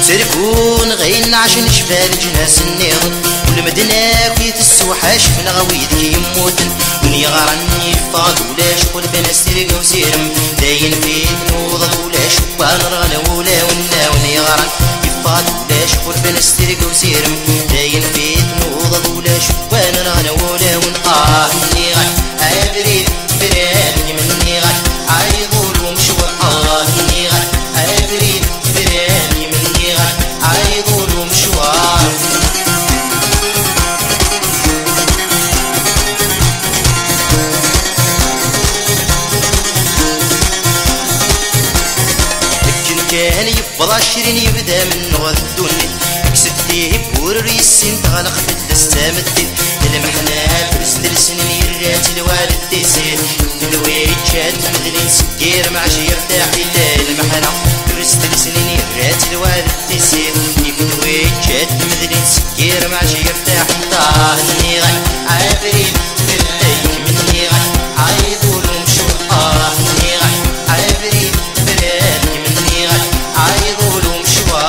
سركون غين عشان شفال جناس النيض والمدنة كيت السوحة شفنا غويد يموتن وني غرني فاض ولا شغل بنا سرق وسيرم داين في نوضة ولا شوان رغنا ولا ونا وني غرن يفاض ولا شغل بنا سرق وسيرم داين في نوضة ولا شوان رغنا ولا ونقاه مني غن أبريد براني مني غن عيضول ومشوى مني غن أبريد براني مني غن عيضول ومشوى كان يفضل 20 يبدا من غدوني كسبتيه بوري السن تغلق في الدستامتين المحنات رسل سنين يرات الوالد تيسير الويتشات مدلين سكير مع شي يرتاح إلا المحنة رسل سنين يرات الوالد تيسير الويتشات مدلين سكير مع شي يرتاح طاه مني غن عابرين برتايك مني غن عيضول ومشوى مني غن عابرين براتك مني غن عيضول ومشوى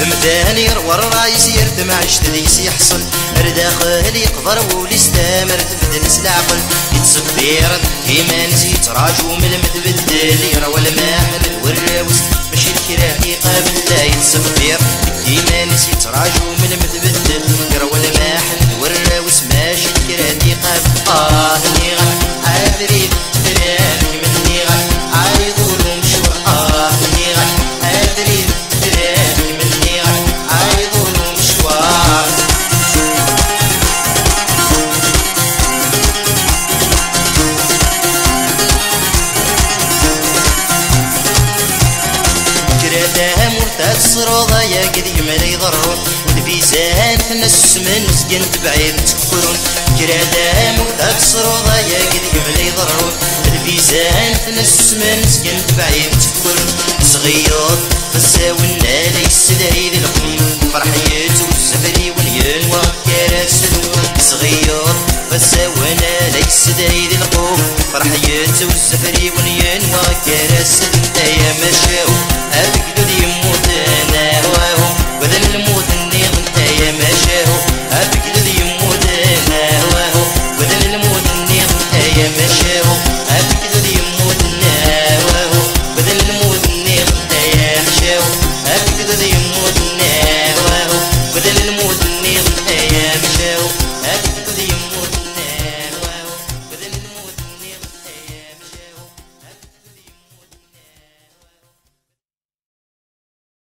دمداني يروى الرايس يرتم عشت ليس يحصل رداخل يقدر وليستمر تبدل العقل يتصبير كيما نسيت راجو من المتبدل يروى الماحل والراوس ماشي الكراه يقابل لا يتصبير كيما نسيت راجو من المتبدل يروى الماحل والراوس ماشي الكراه يقابل مني غن عابرين براني مني غن عيضول ومشوى مني غن عابرين براني مني غن عيضول ومشوى كراتها مرتاد صروضة يا قديم لا يضرون الفيزان في الناس من مسكن بعيد تكفرون كراتها مرتاد صروضة يا قديم لا يضرون الفيزان في الناس من مسكن بعيد تكفرون صغير فساونا ليس دايد القميم فرحيت والسفري ونيان وكرات سلون صغير فساونا ليس دايد القوم فرحيت والسفري ونيان وكرات سلون يا مشاو أبقدو يموت أنا هواهم وذن الموت النيض يا مشاو أبقدو يموت أنا هواهم وذن الموت النيض يا مشاو أبقدو يموت أنا هواهم وذن الموت النيض يا مشاو أبقدو يموت أنا